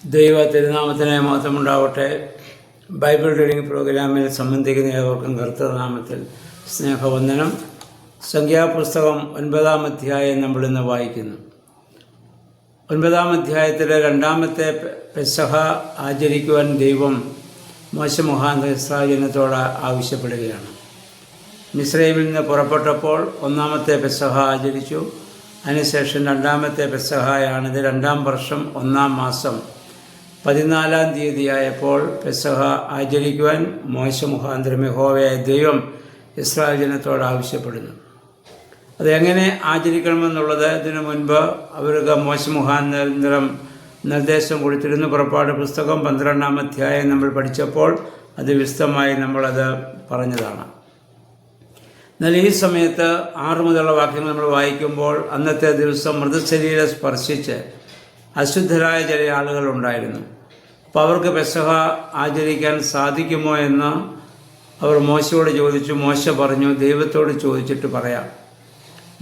ദൈവ തിരുനാമത്തിന് മഹത്വമുണ്ടാവട്ടെ. Bible reading പ്രോഗ്രാമിൽ സംബന്ധിക്കുന്ന ഏവർക്കും കർത്തൃനാമത്തിൽ സ്നേഹവന്ദനം. സംഖ്യാപുസ്തകം 9-ാം അധ്യായം നമ്മളിന്ന് വായിക്കുന്നു. 9-ാം അധ്യായത്തിലെ രണ്ടാമത്തെ പെസഹ ആചരിക്കുവാൻ ദൈവം മോശെ മുഖാന്തരം ഇസ്രായേൽ ജനത്തോട് ആവശ്യപ്പെടുകയാണ്. മിസ്രൈമിൽ നിന്ന് പുറപ്പെട്ടപ്പോൾ 1-ാമത്തെ പെസഹ ആചരിച്ചു. അതിനുശേഷം 2-ാമത്തെ പെസഹയാണിത്. 2-ാം വർഷം 1-ാം മാസം 14-ാം തീയതിയായപ്പോൾ പെസഹ ആചരിക്കുവാൻ മോശെ മുഖാന്തരം യഹോവയായ ദൈവം ഇസ്രായേൽ ജനത്തോട് ആവശ്യപ്പെടുന്നു. അതെങ്ങനെ ആചരിക്കണമെന്നുള്ളത് ഇതിനു മുൻപ് അവർക്ക് മോശെ മുഖാന്തരം നിർദ്ദേശം കൊടുത്തിരുന്നു. പുറപ്പാട് പുസ്തകം 12-ാം അധ്യായം നമ്മൾ പഠിച്ചപ്പോൾ അത് വിശദമായി നമ്മളത് പറഞ്ഞതാണ്. എന്നാൽ ഈ സമയത്ത് 6 മുതലുള്ള വാക്യങ്ങൾ നമ്മൾ വായിക്കുമ്പോൾ അന്നത്തെ ദിവസം മൃതശരീരം സ്പർശിച്ച് അശുദ്ധരായ ചില ആളുകളുണ്ടായിരുന്നു. അപ്പോൾ അവർക്ക് പെസഹ ആചരിക്കാൻ സാധിക്കുമോ എന്ന് അവർ മോശയോട് ചോദിച്ചു. മോശ പറഞ്ഞു, ദൈവത്തോട് ചോദിച്ചിട്ട് പറയാം.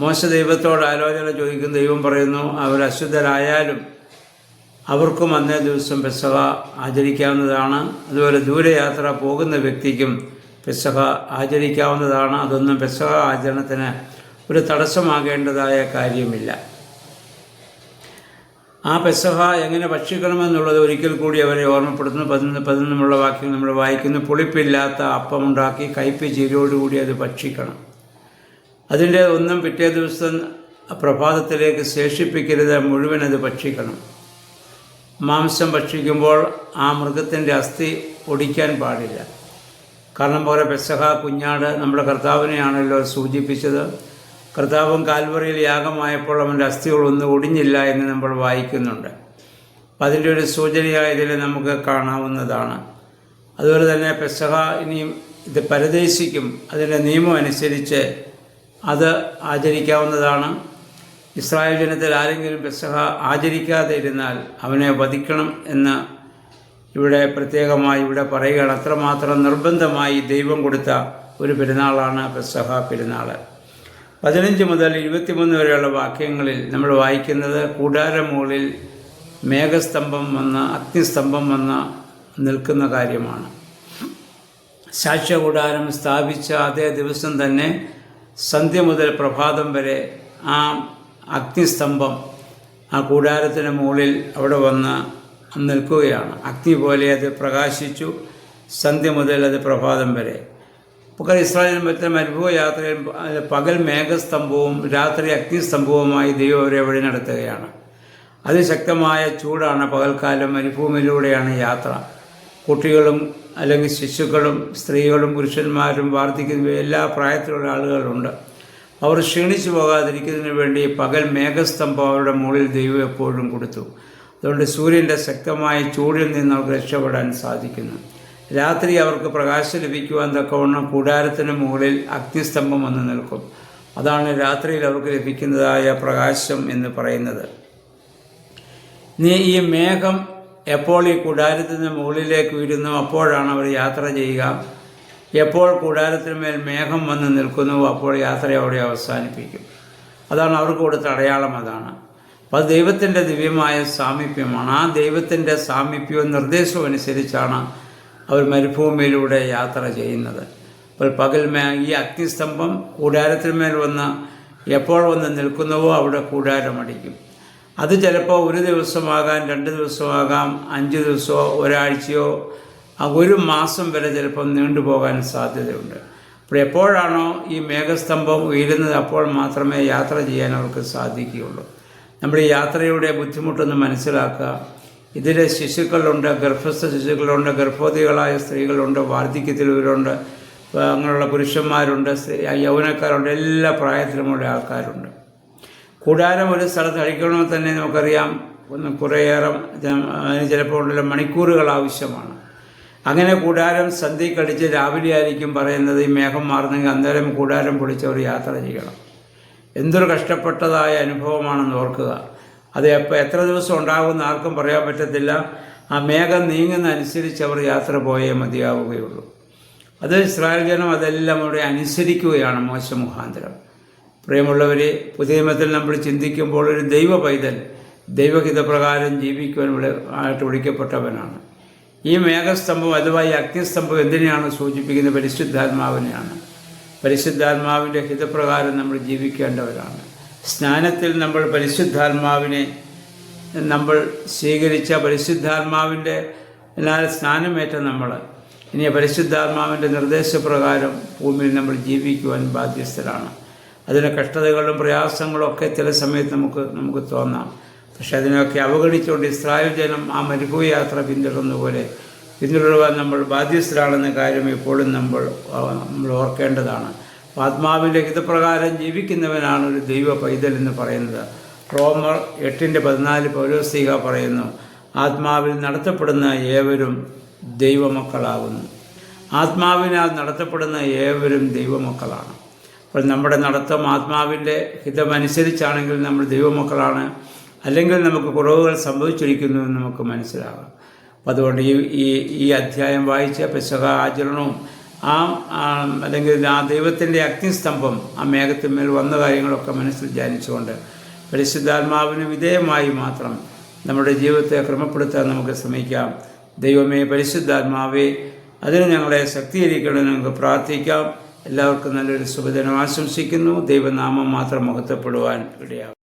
മോശ ദൈവത്തോട് ആലോചന ചോദിക്കും. ദൈവം പറയുന്നു, അവർ അശുദ്ധരായാലും അവർക്കും അന്നേ ദിവസം പെസഹ ആചരിക്കാവുന്നതാണ്. അതുപോലെ ദൂരയാത്ര പോകുന്ന വ്യക്തിക്കും പെസഹ ആചരിക്കാവുന്നതാണ്. അതൊന്നും പെസഹ ആചരണത്തിന് ഒരു തടസ്സമാകേണ്ടതായ കാര്യമില്ല. ആ പെസഹ എങ്ങനെ ഭക്ഷിക്കണമെന്നുള്ളത് ഒരിക്കൽ കൂടി അവരെ ഓർമ്മപ്പെടുത്തുന്നു. 11-ാമുള്ള വാക്യം നമ്മൾ വായിക്കുന്നു. പുളിപ്പില്ലാത്ത അപ്പമുണ്ടാക്കി കയ്പ് ചീരോടുകൂടി അത് ഭക്ഷിക്കണം. അതിൻ്റെ ഒന്നും പിറ്റേ ദിവസം പ്രഭാതത്തിലേക്ക് ശേഷിപ്പിക്കരുത്, മുഴുവൻ അത് ഭക്ഷിക്കണം. മാംസം ഭക്ഷിക്കുമ്പോൾ ആ മൃഗത്തിൻ്റെ അസ്ഥി ഒടിക്കാൻ പാടില്ല. കാരണം പോലെ പെസഹ കുഞ്ഞാട് നമ്മുടെ കർത്താവിനെയാണല്ലോ സൂചിപ്പിച്ചത്. കർത്താവും കാൽവറിയിൽ യാഗമായപ്പോൾ അവൻ്റെ അസ്ഥികളൊന്നും ഒടിഞ്ഞില്ല എന്ന് നമ്മൾ വായിക്കുന്നുണ്ട്. അപ്പം അതിൻ്റെ ഒരു സൂചനയായി ഇതിൽ നമുക്ക് കാണാവുന്നതാണ്. അതുപോലെ തന്നെ പെസഹ ഇനിയും ഇത് പരദേശിക്കും അതിൻ്റെ നിയമം അനുസരിച്ച് അത് ആചരിക്കാവുന്നതാണ്. ഇസ്രായേൽ ജനത്തിൽ ആരെങ്കിലും പെസഹ ആചരിക്കാതെ ഇരുന്നാൽ അവനെ വധിക്കണം എന്ന് ഇവിടെ പ്രത്യേകമായി ഇവിടെ പറയുകയാണ്. അത്രമാത്രം നിർബന്ധമായി ദൈവം കൊടുത്ത ഒരു പെരുന്നാളാണ് പെസഹ പെരുന്നാൾ. 15 മുതൽ 23 വരെയുള്ള വാക്യങ്ങളിൽ നമ്മൾ വായിക്കുന്നത് കൂടാരം മുകളിൽ മേഘസ്തംഭം വന്ന് അഗ്നിസ്തംഭം വന്ന് നിൽക്കുന്ന കാര്യമാണ്. സാക്ഷ്യകൂടാരം സ്ഥാപിച്ച അതേ ദിവസം തന്നെ സന്ധ്യ മുതൽ പ്രഭാതം വരെ ആ അഗ്നിസ്തംഭം ആ കൂടാരത്തിന് മുകളിൽ അവിടെ വന്ന് നിൽക്കുകയാണ്. അഗ്നി പോലെ അത് പ്രകാശിച്ചു സന്ധ്യ മുതൽ അത് പ്രഭാതം വരെ. ഇപ്പോൾ ഇസ്രായേൽ മറ്റും അനുഭവ യാത്രയിൽ പകൽ മേഘസ്തംഭവും രാത്രി അഗ്നിസ്തംഭവുമായി ദൈവം അവരെ വഴി നടത്തുകയാണ്. അതിശക്തമായ ചൂടാണ് പകൽക്കാലം. മരുഭൂമിയിലൂടെയാണ് യാത്ര. കുട്ടികളും അല്ലെങ്കിൽ ശിശുക്കളും സ്ത്രീകളും പുരുഷന്മാരും വാർദ്ധക്യ എല്ലാ പ്രായത്തിലുള്ള ആളുകളുണ്ട്. അവർ ക്ഷീണിച്ചു പോകാതിരിക്കുന്നതിന് വേണ്ടി പകൽ മേഘസ്തംഭം അവരുടെ മുകളിൽ ദൈവം എപ്പോഴും കൊടുത്തു. അതുകൊണ്ട് സൂര്യൻ്റെ ശക്തമായ ചൂടിൽ നിന്ന് അവർക്ക് രക്ഷപ്പെടാൻ സാധിക്കുന്നു. രാത്രി അവർക്ക് പ്രകാശം ലഭിക്കുവാൻ തക്കവണ്ണം കൂടാരത്തിന് മുകളിൽ അഗ്നിസ്തംഭം വന്ന് നിൽക്കും. അതാണ് രാത്രിയിൽ അവർക്ക് ലഭിക്കുന്നതായ പ്രകാശം എന്ന് പറയുന്നത്. ഈ മേഘം എപ്പോൾ ഈ കൂടാരത്തിന് മുകളിലേക്ക് വീഴുന്നു അപ്പോഴാണ് അവർ യാത്ര ചെയ്യുക. എപ്പോൾ കൂടാരത്തിന് മേൽ മേഘം വന്ന് നിൽക്കുന്നു അപ്പോൾ യാത്ര അവിടെ അവസാനിപ്പിക്കും. അതാണ് അവർക്ക് കൊടുത്ത അടയാളം. അതാണ്. അപ്പോൾ അത് ദൈവത്തിൻ്റെ ദിവ്യമായ സാമീപ്യമാണ്. ആ ദൈവത്തിൻ്റെ സാമീപ്യവും നിർദ്ദേശവും അനുസരിച്ചാണ് അവർ മരുഭൂമിയിലൂടെ യാത്ര ചെയ്യുന്നത്. അപ്പോൾ പകൽ ഈ അഗ്നിസ്തംഭം കൂടാരത്തിന്മേൽ വന്ന് എപ്പോൾ വന്ന് നിൽക്കുന്നുവോ അവിടെ കൂടാരമടിക്കും. അത് ചിലപ്പോൾ 1 ദിവസമാകാം, 2 ദിവസമാകാം, 5 ദിവസമോ ഒരാഴ്ചയോ 1 മാസം വരെ ചിലപ്പം നീണ്ടുപോകാൻ സാധ്യതയുണ്ട്. അപ്പോൾ എപ്പോഴാണോ ഈ മേഘസ്തംഭം ഉയരുന്നത് അപ്പോൾ മാത്രമേ യാത്ര ചെയ്യാൻ അവർക്ക് സാധിക്കുകയുള്ളൂ. നമ്മുടെ ഈ യാത്രയുടെ ബുദ്ധിമുട്ടൊന്ന് മനസ്സിലാക്കുക. ഇതിൽ ശിശുക്കളുണ്ട്, ഗർഭസ്ഥ ശിശുക്കളുണ്ട്, ഗർഭവതികളായ സ്ത്രീകളുണ്ട്, വാർദ്ധക്യത്തിലുള്ളവരുണ്ട്, അങ്ങനെയുള്ള പുരുഷന്മാരുണ്ട്, യൗവനക്കാരുണ്ട്, എല്ലാ പ്രായത്തിലുമുള്ള ആൾക്കാരുണ്ട്. കൂടാരം ഒരു സ്ഥലത്ത് അഴിക്കണമെന്ന് തന്നെ നമുക്കറിയാം കുറേയേറെ അതിന് ചിലപ്പോൾ ഉള്ള മണിക്കൂറുകൾ ആവശ്യമാണ്. അങ്ങനെ കൂടാരം സന്ധ്യക്കടിച്ച് രാവിലെ ആയിരിക്കും പറയുന്നത് ഈ മേഘം മാറുന്നെങ്കിൽ അന്നേരം കൂടാരം പൊളിച്ചവർ യാത്ര ചെയ്യണം. എന്തൊരു കഷ്ടപ്പെട്ടതായ അനുഭവമാണെന്ന് ഓർക്കുക. അത് എത്ര ദിവസം ഉണ്ടാകുമെന്ന് ആർക്കും പറയാൻ പറ്റത്തില്ല. ആ മേഘം നീങ്ങുന്ന അനുസരിച്ച് അവർ യാത്ര പോയേ മതിയാവുകയുള്ളൂ. അത് ഇസ്രായേൽ ജനം അതെല്ലാം അവിടെ അനുസരിക്കുകയാണ് മോശെ മുഖാന്തരം. പ്രിയമുള്ളവരെ, പുതിയ നിയമത്തിൽ നമ്മൾ ചിന്തിക്കുമ്പോൾ ഒരു ദൈവ പൈതൽ ദൈവഹിതപ്രകാരം ജീവിക്കുവാൻ ആയിട്ട് വിളിക്കപ്പെട്ടവനാണ്. ഈ മേഘസ്തംഭം അഥവാ ഈ അഗ്നിസ്തംഭം എന്തിനെയാണ് സൂചിപ്പിക്കുന്നത്? പരിശുദ്ധാത്മാവിനെയാണ്. പരിശുദ്ധാത്മാവിൻ്റെ ഹിതപ്രകാരം നമ്മൾ ജീവിക്കേണ്ടവരാണ്. സ്നാനത്തിൽ നമ്മൾ പരിശുദ്ധാത്മാവിനെ നമ്മൾ സ്വീകരിച്ച പരിശുദ്ധാത്മാവിൻ്റെ സ്നാനമേറ്റ നമ്മൾ ഇനി പരിശുദ്ധാത്മാവിൻ്റെ നിർദ്ദേശപ്രകാരം ഭൂമിയിൽ നമ്മൾ ജീവിക്കുവാൻ ബാധ്യസ്ഥരാണ്. അതിന് കഷ്ടതകളും പ്രയാസങ്ങളും ഒക്കെ ചില സമയത്ത് നമുക്ക് തോന്നാം. പക്ഷെ അതിനെയൊക്കെ അവഗണിച്ചുകൊണ്ട് ഇസ്രായേൽ ജനം ആ മരുഭൂമി യാത്ര പിന്തുടർന്നതുപോലെ പിന്തുടരുവാൻ നമ്മൾ ബാധ്യസ്ഥരാണെന്ന കാര്യം എപ്പോഴും നമ്മൾ ഓർക്കേണ്ടതാണ്. ആത്മാവിൻ്റെ ഹിതപ്രകാരം ജീവിക്കുന്നവനാണ് ഒരു ദൈവ പൈതൽ എന്ന് പറയുന്നത്. റോമർ 8:14 പൗലോസ്ലീഹ പറയുന്നു, ആത്മാവിൽ നടത്തപ്പെടുന്ന ഏവരും ദൈവമക്കളാകുന്നു. ആത്മാവിനാൽ നടത്തപ്പെടുന്ന ഏവരും ദൈവമക്കളാണ്. അപ്പോൾ നമ്മുടെ നടത്തം ആത്മാവിൻ്റെ ഹിതമനുസരിച്ചാണെങ്കിൽ നമ്മൾ ദൈവമക്കളാണ്, അല്ലെങ്കിൽ നമുക്ക് കുറവുകൾ സംഭവിച്ചിരിക്കുന്നു എന്ന് നമുക്ക് മനസ്സിലാകാം. അപ്പോൾ അതുകൊണ്ട് ഈ അധ്യായം വായിച്ച പെസഹ ആചരണവും അല്ലെങ്കിൽ ആ ദൈവത്തിൻ്റെ അഗ്നിസ്തംഭം ആ മേഘത്തിന്മേൽ വന്ന കാര്യങ്ങളൊക്കെ മനസ്സിൽ ധ്യാനിച്ചുകൊണ്ട് പരിശുദ്ധാത്മാവിന് വിധേയമായി മാത്രം നമ്മുടെ ജീവിതത്തെ ക്രമപ്പെടുത്താൻ നമുക്ക് ശ്രമിക്കാം. ദൈവമേ, പരിശുദ്ധാത്മാവേ, അതിന് ഞങ്ങളെ ശക്തീകരിക്കണമെന്ന് നമുക്ക് പ്രാർത്ഥിക്കാം. എല്ലാവർക്കും നല്ലൊരു ശുഭദിനം ആശംസിക്കുന്നു. ദൈവനാമം മാത്രം മഹത്വപ്പെടുവാൻ ഇടയാകും.